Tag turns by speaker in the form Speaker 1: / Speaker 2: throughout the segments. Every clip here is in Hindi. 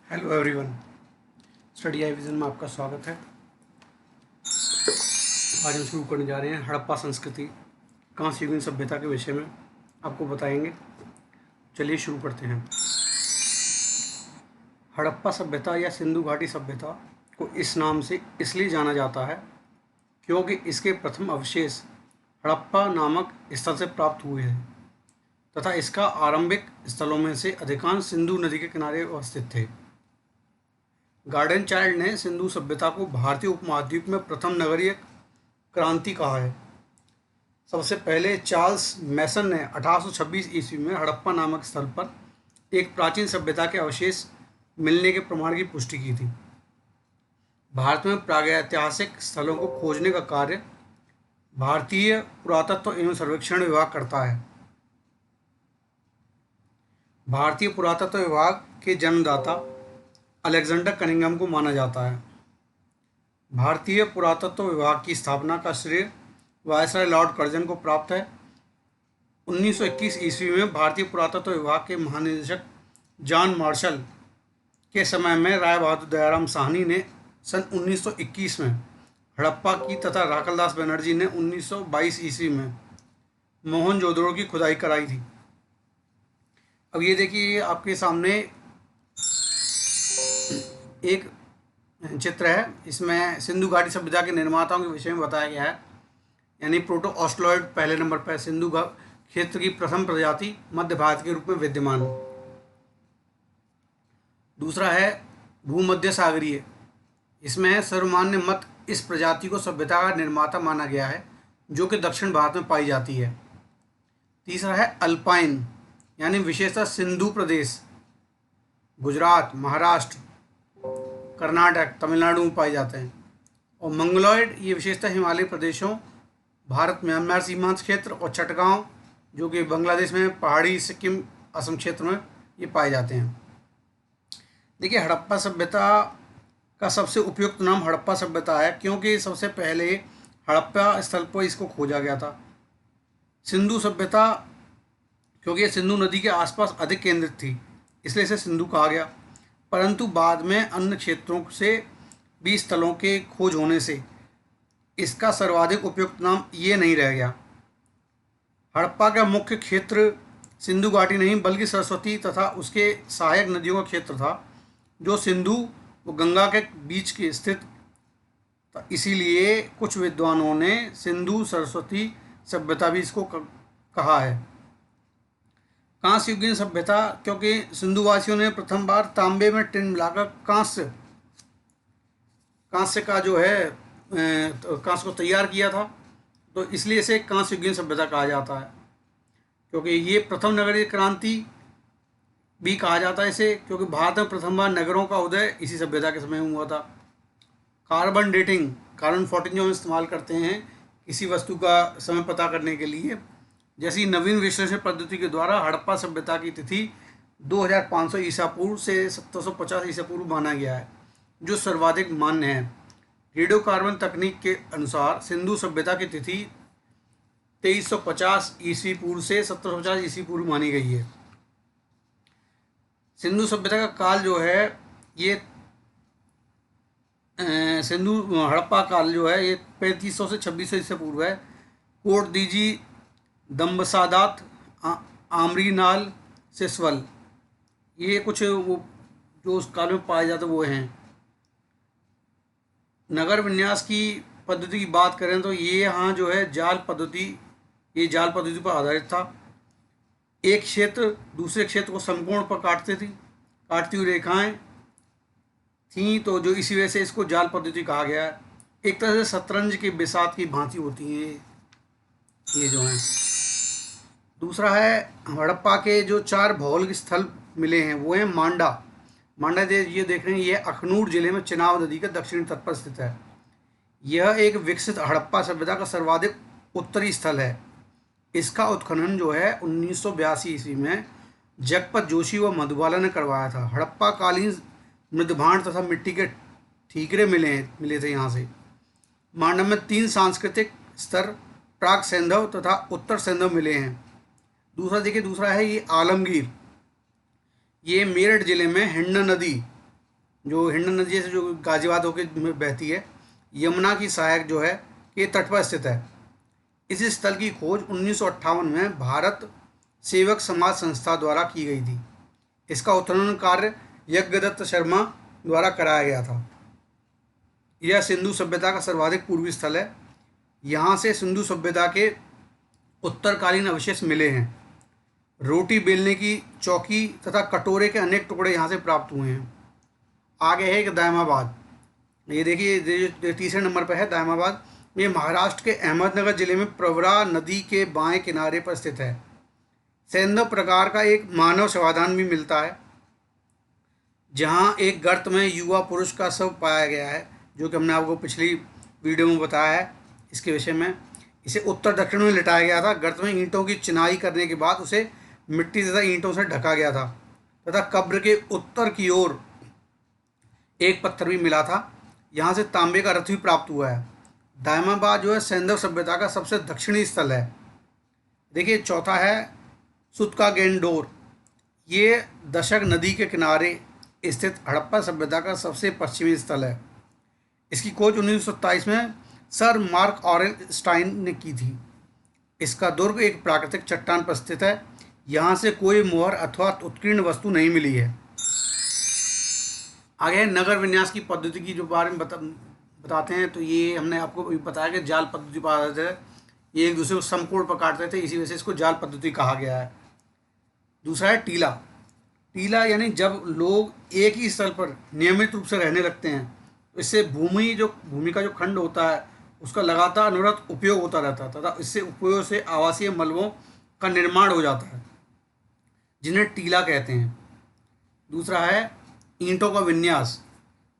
Speaker 1: Hello everyone. Study eye vision में आपका स्वागत है। आज हम शुरू करने जा रहे हैं हड़प्पा संस्कृति कांस्ययुगीन सभ्यता के विषय में आपको बताएंगे। चलिए शुरू करते हैं। हड़प्पा सभ्यता या सिंधु घाटी सभ्यता को इस नाम से इसलिए जाना जाता है क्योंकि इसके प्रथम अवशेष हड़प्पा नामक स्थल से प्राप्त हुए हैं तथा इसका आरंभिक स्थलों में से अधिकांश सिंधु नदी के किनारे अवस्थित थे। गार्डन चाइल्ड ने सिंधु सभ्यता को भारतीय उपमहाद्वीप में प्रथम नगरीय क्रांति कहा है। सबसे पहले चार्ल्स मैसन ने 1826 ईस्वी में हड़प्पा नामक स्थल पर एक प्राचीन सभ्यता के अवशेष मिलने के प्रमाण की पुष्टि की थी। भारत में प्रागैतिहासिक स्थलों को खोजने का कार्य भारतीय पुरातत्व एवं सर्वेक्षण विभाग करता है। भारतीय पुरातत्व विभाग के जन्मदाता अलेक्जेंडर कनिंघम को माना जाता है। भारतीय पुरातत्व विभाग की स्थापना का श्रेय वायसराय लॉर्ड कर्जन को प्राप्त है। 1921 ईस्वी में भारतीय पुरातत्व विभाग के महानिदेशक जॉन मार्शल के समय में राय बहादुर दयाराम साहनी ने सन 1921 में हड़प्पा की तथा राखलदास बनर्जी ने 1922 ईस्वी में मोहनजोदड़ो की खुदाई कराई थी। अब ये देखिए आपके सामने एक चित्र है। इसमें सिंधु घाटी सभ्यता के निर्माताओं के विषय में बताया गया है। यानी प्रोटो ऑस्ट्रोलॉइड पहले नंबर पर सिंधु क्षेत्र की प्रथम प्रजाति मध्य भारत के रूप में विद्यमान। दूसरा है भूमध्य सागरीय। इसमें सर्वमान्य मत इस प्रजाति को सभ्यता का निर्माता माना गया है जो कि दक्षिण भारत में पाई जाती है। तीसरा है अल्पाइन यानी विशेषतः सिंधु प्रदेश, गुजरात, महाराष्ट्र, कर्नाटक, तमिलनाडु में पाए जाते हैं। और मंगलोइड ये विशेषतः हिमालय प्रदेशों, भारत म्यांमार सीमांत क्षेत्र और चटगांव जो कि बांग्लादेश में पहाड़ी सिक्किम असम क्षेत्र में ये पाए जाते हैं। देखिए हड़प्पा सभ्यता का सबसे उपयुक्त नाम हड़प्पा सभ्यता है क्योंकि सबसे पहले हड़प्पा स्थल पर इसको खोजा गया था। सिंधु सभ्यता क्योंकि ये सिंधु नदी के आसपास अधिक केंद्रित थी इसलिए इसे सिंधु कहा गया, परंतु बाद में अन्य क्षेत्रों से भी स्थलों के खोज होने से इसका सर्वाधिक उपयुक्त नाम ये नहीं रह गया। हड़प्पा का मुख्य क्षेत्र सिंधु घाटी नहीं बल्कि सरस्वती तथा उसके सहायक नदियों का क्षेत्र था जो सिंधु व गंगा के बीच के स्थित था। इसीलिए कुछ विद्वानों ने सिंधु सरस्वती सभ्यता भी इसको कहा है। कांस्ययुगीन सभ्यता क्योंकि सिंधुवासियों ने प्रथम बार तांबे में टिन मिलाकर कांस्य का जो है कांस्य को तैयार किया था, तो इसलिए इसे कांस्ययुगीन सभ्यता कहा जाता है। क्योंकि ये प्रथम नगरीय क्रांति भी कहा जाता है इसे क्योंकि भारत में प्रथम बार नगरों का उदय इसी सभ्यता के समय में हुआ था। कार्बन डेटिंग, कार्बन 14 जो हम इस्तेमाल करते हैं किसी वस्तु का समय पता करने के लिए, जैसी नवीन विश्लेषण पद्धति के द्वारा हड़प्पा सभ्यता की तिथि 2500 ईसा पूर्व से 1750 ईसा पूर्व माना गया है जो सर्वाधिक मान्य है। रेडियोकार्बन तकनीक के अनुसार सिंधु सभ्यता की तिथि 2350 ईस्वी पूर्व से 1750 ईस्वी पूर्व मानी गई है। सिंधु सभ्यता का काल जो है ये सिंधु हड़प्पा काल जो है ये 3500 से 2600 ईसा पूर्व है। कोट दीजी, दम्बसादात, आमरीनाल, सिसवल ये कुछ वो जो उस काल में पाए जाते वो हैं। नगर विन्यास की पद्धति की बात करें तो ये यहाँ जो है जाल पद्धति पर आधारित था। एक क्षेत्र दूसरे क्षेत्र को समकोण पर काटती हुई रेखाएं थीं, तो जो इसी वजह से इसको जाल पद्धति कहा गया है। एक तरह से शतरंज के बिसात की भांति होती है ये जो हैं। दूसरा है हड़प्पा के जो 4 भौगोलिक स्थल मिले हैं वो हैं मांडा ये देख रहे हैं, ये अखनूर जिले में चिनाब नदी के दक्षिणी तट पर स्थित है। यह एक विकसित हड़प्पा सभ्यता का सर्वाधिक उत्तरी स्थल है। इसका उत्खनन जो है 1982 ईस्वी में जगपत जोशी व मधुबाला ने करवाया था। हड़प्पा कालीन मृदभांड तथा मिट्टी के ठीकरे मिले थे यहाँ से। मांडा में 3 सांस्कृतिक स्तर प्राक सैंधव तथा उत्तर सैंधव मिले हैं। दूसरा है ये आलमगीर, ये मेरठ जिले में हिंडा नदी जो हिंडन नदी से जो गाजियाबाद होकर बहती है, यमुना की सहायक जो है के तट पर स्थित है। इस स्थल की खोज 1958 में भारत सेवक समाज संस्था द्वारा की गई थी। इसका उत्खनन कार्य यज्ञदत्त शर्मा द्वारा कराया गया था। यह सिंधु सभ्यता का सर्वाधिक पूर्वी स्थल है। यहाँ से सिंधु सभ्यता के उत्तरकालीन अवशेष मिले हैं। रोटी बेलने की चौकी तथा कटोरे के अनेक टुकड़े यहाँ से प्राप्त हुए हैं। आगे है एक दायमाबाद। ये देखिए, ये तीसरे नंबर पर है दायमाबाद। ये महाराष्ट्र के अहमदनगर जिले में प्रवरा नदी के बाएं किनारे पर स्थित है। सैंधव प्रकार का एक मानव शवाधान भी मिलता है, जहाँ एक गर्त में युवा पुरुष का शव पाया गया है, जो कि हमने आपको पिछली वीडियो में बताया है इसके विषय में। इसे उत्तर दक्षिण में लिटाया गया था। गर्त में ईंटों की चिनाई करने के बाद उसे मिट्टी तथा ईंटों से ढका गया था तथा कब्र के उत्तर की ओर एक पत्थर भी मिला था। यहाँ से तांबे का रथ भी प्राप्त हुआ है। दायमाबाद जो है सैंधव सभ्यता का सबसे दक्षिणी स्थल है। देखिए, चौथा है सुतकागेंडोर। ये दशक नदी के किनारे स्थित हड़प्पा सभ्यता का सबसे पश्चिमी स्थल है। इसकी खोज 1927 में सर मार्क ऑरेल स्टाइन ने की थी। इसका दुर्ग एक प्राकृतिक चट्टान पर स्थित है। यहाँ से कोई मोहर अथवा उत्कीर्ण वस्तु नहीं मिली है। आगे नगर विन्यास की पद्धति की जो बारे में बताते हैं, तो ये हमने आपको बताया कि जाल पद्धति पर आधारित है। ये एक दूसरे को समकोण पर काटते थे, इसी वजह से इसको जाल पद्धति कहा गया है। दूसरा है टीला। टीला यानी जब लोग एक ही स्थल पर नियमित रूप से रहने लगते हैं, तो इससे भूमि का जो खंड होता है उसका लगातार अनवरत उपयोग होता रहता है तथा इससे उपयोग से आवासीय मलबों का निर्माण हो जाता है, जिन्हें टीला कहते हैं। दूसरा है ईंटों का विन्यास।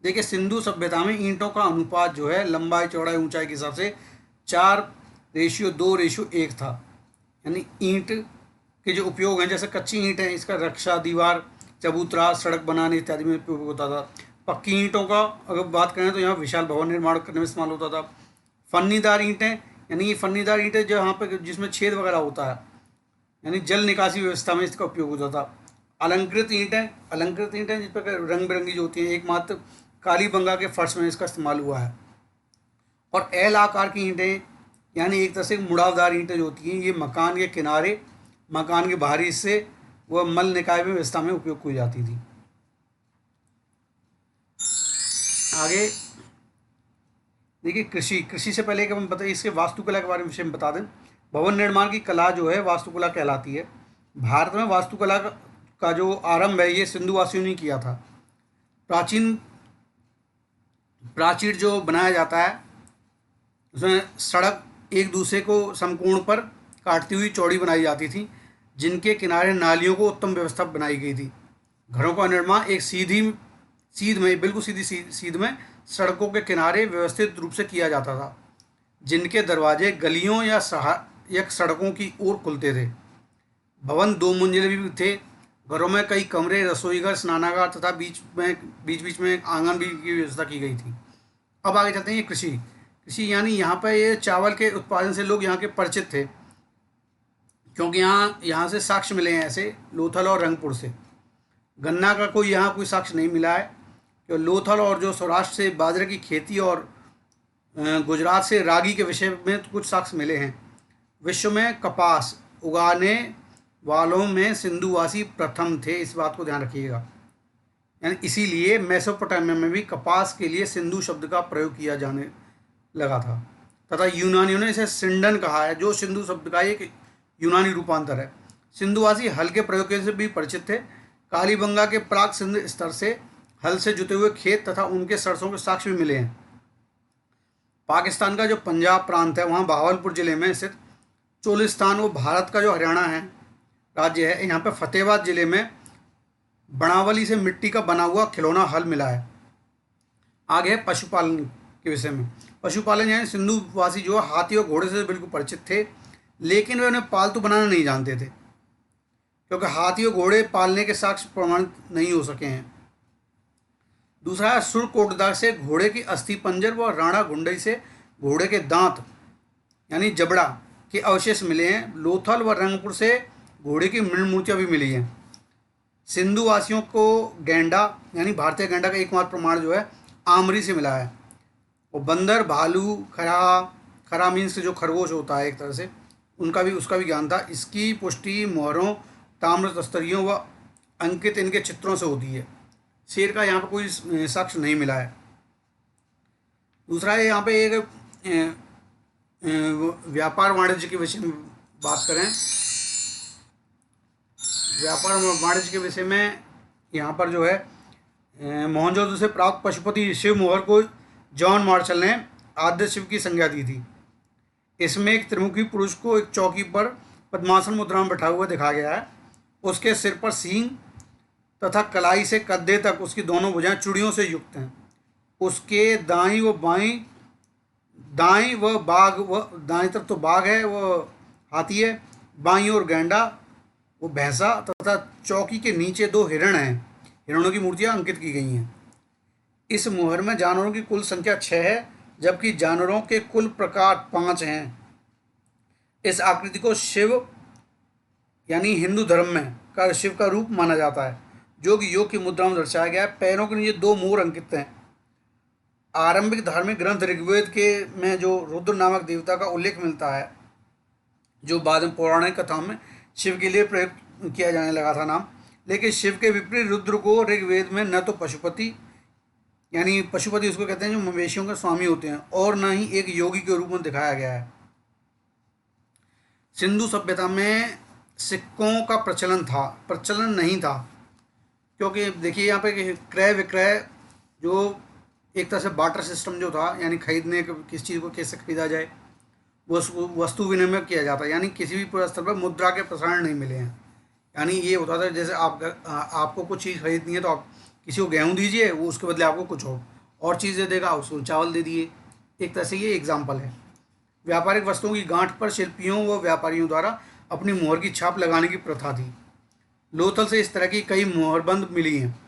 Speaker 1: देखिए, सिंधु सभ्यता में ईंटों का अनुपात जो है लंबाई चौड़ाई ऊंचाई के हिसाब से 4:2:1 था। यानी ईंट के जो उपयोग हैं, जैसे कच्ची ईंट है, इसका रक्षा, दीवार, चबूतरा, सड़क बनाने इत्यादि में उपयोग होता था। पक्की ईंटों का अगर बात करें तो यहाँ विशाल भवन निर्माण करने में इस्तेमाल होता था। फन्नीदार ईंटें, यानी ये फन्नीदार ईंटें जो यहाँ पर जिसमें छेद वगैरह होता है, यानी जल निकासी व्यवस्था में इसका उपयोग होता था। अलंकृत ईंटें जिस पर रंग बिरंगी जो होती हैं, एकमात्र कालीबंगा के फर्श में इसका इस्तेमाल हुआ है। और एल आकार की ईंटें, यानी एक तरह से मुड़ावदार ईंटें जो होती हैं, ये मकान के किनारे, मकान के बाहरी हिस्से व मल निकाय में व्यवस्था में उपयोग की जाती थी। आगे देखिए, कृषि से पहले कि हम बताइए इसके वास्तुकला के बारे में विषय में बता दें। भवन निर्माण की कला जो है वास्तुकला कहलाती है। भारत में वास्तुकला का जो आरंभ है ये सिंधुवासियों ने किया था। प्राचीर जो बनाया जाता है उसमें सड़क एक दूसरे को समकोण पर काटती हुई चौड़ी बनाई जाती थी, जिनके किनारे नालियों को उत्तम व्यवस्था बनाई गई थी। घरों का निर्माण एक बिल्कुल सीध में सड़कों के किनारे व्यवस्थित रूप से किया जाता था, जिनके दरवाजे गलियों या सड़कों की ओर खुलते थे। भवन 2 मंजिले भी थे। घरों में कई कमरे, रसोईघर, स्नानागार तथा बीच बीच में आंगन भी की व्यवस्था की गई थी। अब आगे चलते हैं कृषि यानी यहाँ पर ये चावल के उत्पादन से लोग यहाँ के परिचित थे, क्योंकि यहाँ से साक्ष्य मिले हैं ऐसे लोथल और रंगपुर से। गन्ना का यहाँ कोई साक्ष्य नहीं मिला है। तो लोथल और जो सौराष्ट्र से बाजरे की खेती और गुजरात से रागी के विषय में तो कुछ साक्ष्य मिले हैं। विश्व में कपास उगाने वालों में सिंधुवासी प्रथम थे, इस बात को ध्यान रखिएगा। यानी इसीलिए मेसोपोटामिया में भी कपास के लिए सिंधु शब्द का प्रयोग किया जाने लगा था तथा यूनानियों ने इसे सिंडन कहा है, जो सिंधु शब्द का एक यूनानी रूपांतर है। सिंधुवासी हल के प्रयोग से भी परिचित थे। कालीबंगा के प्राक सिंध स्तर से हल से जुते हुए खेत तथा उनके सरसों के साक्ष्य भी मिले हैं। पाकिस्तान का जो पंजाब प्रांत है, वहाँ बहावलपुर जिले में स्थित चोलिस्तान, वो भारत का जो हरियाणा है राज्य है, यहाँ पे फतेहाबाद जिले में बनावली से मिट्टी का बना हुआ खिलौना हल मिला है। आगे है पशुपालन के विषय में। पशुपालन यानी सिंधुवासी जो हाथी और घोड़े से बिल्कुल परिचित थे, लेकिन वे उन्हें पालतू बनाना नहीं जानते थे, क्योंकि हाथी और घोड़े पालने के साक्ष्य प्रमाणित नहीं हो सके हैं। दूसरा है सुरकोटदा से घोड़े की अस्थि पंजर व राणा गुंडई से घोड़े के दांत यानी जबड़ा के अवशेष मिले हैं। लोथल व रंगपुर से घोड़े की मृण मूर्तियाँ भी मिली हैं। सिंधु वासियों को गैंडा यानी भारतीय गैंडा का एकमात्र प्रमाण जो है आमरी से मिला है। और बंदर, भालू, खरहा, खरहा मीन्स जो खरगोश होता है एक तरह से, उनका भी उसका भी ज्ञान था। इसकी पुष्टि मोहरों, ताम्र तस्तरियों व अंकित इनके चित्रों से होती है। शेर का यहाँ पर कोई साक्ष्य नहीं मिला है। दूसरा है यहाँ पे एक व्यापार वाणिज्य के विषय में बात करें। व्यापार और वाणिज्य के विषय में यहाँ पर जो है मोहनजोदड़ो से प्राप्त पशुपति शिव मोहर को जॉन मार्शल ने आद्य शिव की संज्ञा दी थी। इसमें एक त्रिमुखी पुरुष को एक चौकी पर पद्मासन मुद्रा में बैठा हुआ दिखाया गया है। उसके सिर पर सींग तथा कलाई से कद्दे तक उसकी दोनों भुजाएं चूड़ियों से युक्त हैं। उसके दाईं व बाईं, दाईं व बाघ, व दाईं तरफ तो बाघ है, वो हाथी है, बाईं ओर गैंडा, वो भैंसा, तथा चौकी के नीचे दो हिरण हैं। हिरणों की मूर्तियां अंकित की गई हैं। इस मुहर में जानवरों की कुल संख्या 6 है, जबकि जानवरों के कुल प्रकार 5 हैं। इस आकृति को शिव यानी हिंदू धर्म में का शिव का रूप माना जाता है, जो कि योग की मुद्रा में दर्शाया गया है। पैरों के नीचे 2 मोर अंकित हैं। आरंभिक धार्मिक ग्रंथ ऋग्वेद के में जो रुद्र नामक देवता का उल्लेख मिलता है, जो बाद में पौराणिक कथाओं में शिव के लिए प्रयोग किया जाने लगा था नाम। लेकिन शिव के विपरीत रुद्र को ऋग्वेद में न तो पशुपति यानी पशुपति उसको कहते हैं जो मवेशियों के स्वामी होते हैं, और न ही एक योगी के रूप में दिखाया गया है। सिंधु सभ्यता में सिक्कों का प्रचलन नहीं था, क्योंकि देखिए यहाँ पे क्रय विक्रय जो एक तरह से बार्टर सिस्टम जो था, यानी खरीदने किस चीज़ को कैसे खरीदा जाए, वस्तु विनिमय किया जाता है। यानी किसी भी स्तर पर मुद्रा के प्रसारण नहीं मिले हैं। यानी ये होता था जैसे आपको कुछ चीज़ खरीदनी है तो आप किसी को गेहूँ दीजिए, वो उसके बदले आपको कुछ और चीज़ दे देगा, उसको चावल दे दिए। एक तरह से ये एग्जाम्पल है। व्यापारिक वस्तुओं की गांठ पर शिल्पियों व व्यापारियों द्वारा अपनी मोहर की छाप लगाने की प्रथा थी। लोथल से इस तरह की कई मोहरबंद मिली हैं।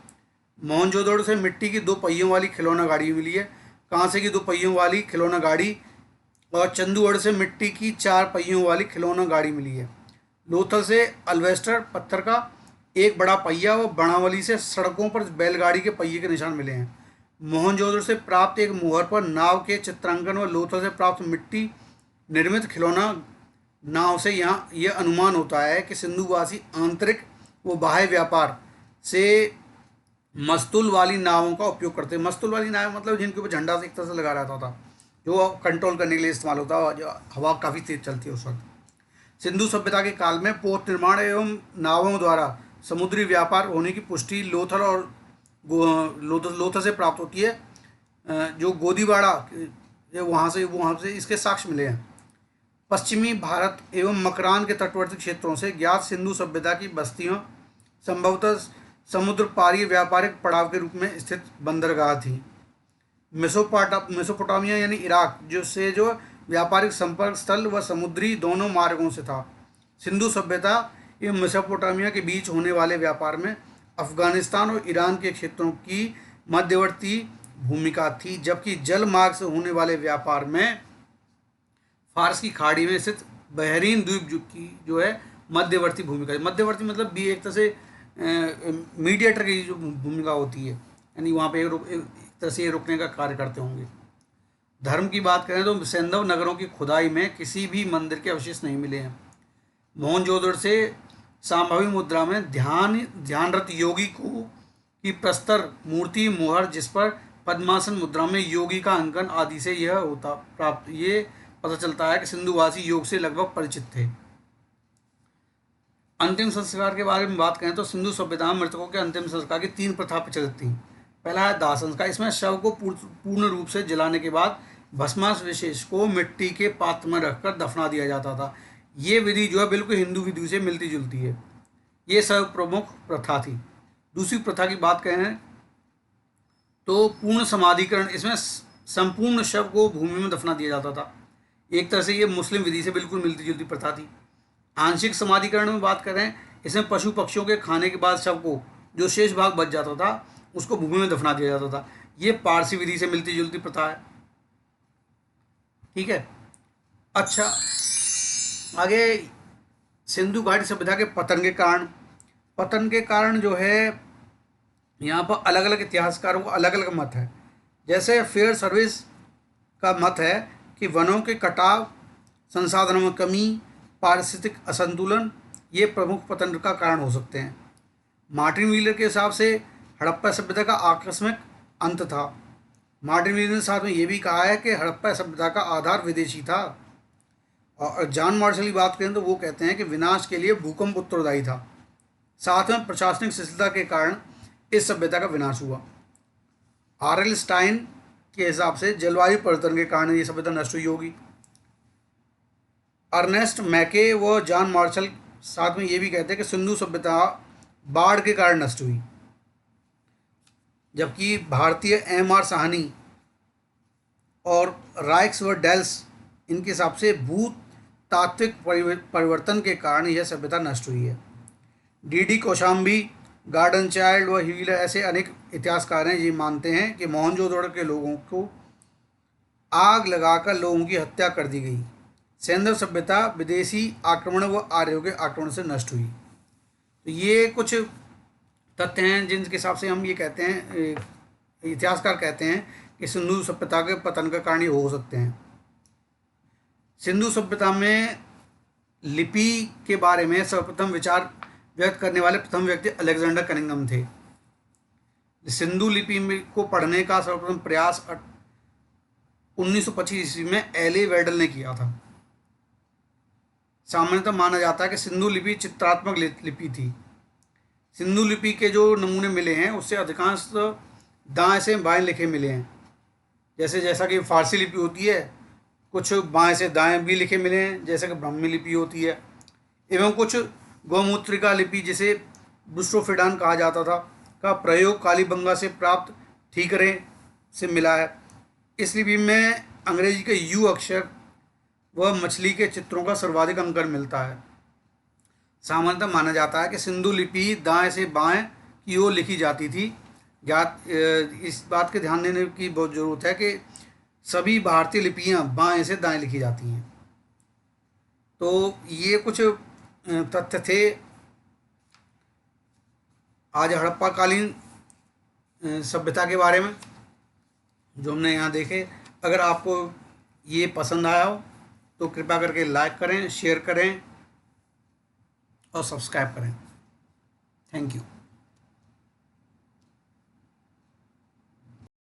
Speaker 1: मोहनजोदड़ो से मिट्टी की 2 पहियों वाली खिलौना गाड़ी मिली है, कांसे की 2 पहियों वाली खिलौना गाड़ी, और चंदूगढ़ से मिट्टी की 4 पहियों वाली खिलौना गाड़ी मिली है। लोथल से अल्वेस्टर पत्थर का एक बड़ा पहिया व बनावली से सड़कों पर बैलगाड़ी के पहिए के निशान मिले हैं। मोहनजोदड़ो से प्राप्त एक मोहर पर नाव के चित्रांकन व लोथल से प्राप्त मिट्टी निर्मित खिलौना नाव से यहाँ यह अनुमान होता है कि सिंधुवासी आंतरिक व बाह्य व्यापार से मस्तूल वाली नावों का उपयोग करते हैं। मस्तूल वाली नाव मतलब जिनके ऊपर झंडा से एक तरह से लगा रहता था, जो कंट्रोल करने के लिए इस्तेमाल होता है, जो हवा काफ़ी तेज चलती है उस वक्त। सिंधु सभ्यता के काल में पोत निर्माण एवं नावों द्वारा समुद्री व्यापार होने की पुष्टि लोथल और लोथल से प्राप्त होती है। जो गोदीवाड़ा वहाँ से इसके साक्ष्य मिले हैं। पश्चिमी भारत एवं मकरान के तटवर्ती क्षेत्रों से ज्ञात सिंधु सभ्यता की बस्तियाँ संभवतः समुद्र पारी व्यापारिक पड़ाव के रूप में स्थित बंदरगाह थी। मेसोपोटामिया यानी इराक जो व्यापारिक संपर्क स्थल व समुद्री दोनों मार्गों से था। सिंधु सभ्यता एवं मेसोपोटामिया के बीच होने वाले व्यापार में अफगानिस्तान और ईरान के क्षेत्रों की मध्यवर्ती भूमिका थी, जबकि जल मार्ग से होने वाले व्यापार में फारस की खाड़ी में स्थित बहरीन द्वीप की जो है मध्यवर्ती भूमिका है। मध्यवर्ती मतलब भी एक तरह से मीडिएटर की जो भूमिका होती है, यानी वहाँ पे एक तरह से रुकने का कार्य करते होंगे। धर्म की बात करें तो सैंधव नगरों की खुदाई में किसी भी मंदिर के अवशेष नहीं मिले हैं। मोहनजोदड़ो से संभावी मुद्रा में ध्यानरत योगी की प्रस्तर मूर्ति मोहर, जिस पर पद्मासन मुद्रा में योगी का अंकन आदि से यह होता प्राप्त ये पता चलता है कि सिंधुवासी योग से लगभग परिचित थे। अंतिम संस्कार के बारे में बात करें तो सिंधु सभ्यता में मृतकों के अंतिम संस्कार की 3 प्रथा प्रचलित थी। पहला है दाह संस्कार। इसमें शव को पूर्ण रूप से जलाने के बाद भस्मावशेष को मिट्टी के पात्र में रखकर दफना दिया जाता था। ये विधि जो है बिल्कुल हिंदू विधि से मिलती जुलती है। ये सब प्रमुख प्रथा थी। दूसरी प्रथा की बात करें तो पूर्ण समाधिकरण। इसमें संपूर्ण शव को भूमि में दफना दिया जाता था। एक तरह से ये मुस्लिम विधि से बिल्कुल मिलती जुलती प्रथा थी। आंशिक समाधिकरण में बात करें, इसमें पशु पक्षियों के खाने के बाद शव को जो शेष भाग बच जाता था उसको भूमि में दफना दिया जाता था। ये पारसी विधि से मिलती जुलती प्रथा है। ठीक है। अच्छा, आगे सिंधु घाटी सभ्यता के पतन के कारण। पतन के कारण जो है यहाँ पर अलग अलग इतिहासकारों का अलग अलग मत है। जैसे फेयर सर्विस का मत है कि वनों के कटाव, संसाधनों में कमी, पारिस्थितिक असंतुलन ये प्रमुख पतन का कारण हो सकते हैं। मार्टिन व्हीलर के हिसाब से हड़प्पा सभ्यता का आकस्मिक अंत था। मार्टिन व्हीलर ने साथ में ये भी कहा है कि हड़प्पा सभ्यता का आधार विदेशी था। और जॉन मार्शल की बात करें तो वो कहते हैं कि विनाश के लिए भूकंप उत्तरदायी था। साथ में प्रशासनिक शिथिलता के कारण इस सभ्यता का विनाश हुआ। आर एल स्टाइन के हिसाब से जलवायु परिवर्तन के कारण ये सभ्यता नष्ट हुई होगी। अर्नेस्ट मैके व जॉन मार्शल साथ में ये भी कहते हैं कि सिंधु सभ्यता बाढ़ के कारण नष्ट हुई। जबकि भारतीय एम आर साहनी और राइक्स व डेल्स इनके हिसाब से भूतात्विक परिवर्तन के कारण यह सभ्यता नष्ट हुई है। D D Kaushambi, garden child व हीलर ऐसे अनेक इतिहासकार हैं ये मानते हैं कि मोहनजोदड़ो के लोगों को आग लगाकर लोगों की हत्या कर दी गई। सिंधु सभ्यता विदेशी आक्रमण व आर्यों के आक्रमण से नष्ट हुई। तो ये कुछ तथ्य हैं जिनके हिसाब से हम ये कहते हैं, इतिहासकार कहते हैं कि सिंधु सभ्यता के पतन का कारण ये हो सकते हैं। सिंधु सभ्यता में लिपि के बारे में सर्वप्रथम विचार व्यक्त करने वाले प्रथम व्यक्ति अलेक्जेंडर कनिंघम थे। सिंधु लिपि को पढ़ने का सर्वप्रथम प्रयास 1925 ईस्वी में एले वेडल ने किया था। सामान्यतः माना जाता है कि सिंधु लिपि चित्रात्मक लिपि थी। सिंधु लिपि के जो नमूने मिले हैं उससे अधिकांश दाएं से बाएं लिखे मिले हैं। जैसा कि फारसी लिपि होती है, कुछ बाएं से दाएं भी लिखे मिले हैं, जैसे कि ब्राह्मी लिपि होती है। एवं कुछ गौमूत्रिका लिपि जिसे बुस्ट्रोफिडान कहा जाता था का प्रयोग कालीबंगा से प्राप्त ठीकरे से मिला है। इस लिपि में अंग्रेजी के यू अक्षर व मछली के चित्रों का सर्वाधिक अंकन मिलता है। सामान्यतः माना जाता है कि सिंधु लिपि दाएं से बाएं की ओर लिखी जाती थी। इस बात के ध्यान देने की बहुत ज़रूरत है कि सभी भारतीय लिपियां बाएं से दाएं लिखी जाती हैं। तो ये कुछ तथ्य थे आज हड़प्पाकालीन सभ्यता के बारे में जो हमने यहाँ देखे। अगर आपको ये पसंद आया हो तो कृपया करके लाइक करें, शेयर करें और सब्सक्राइब करें। Thank you.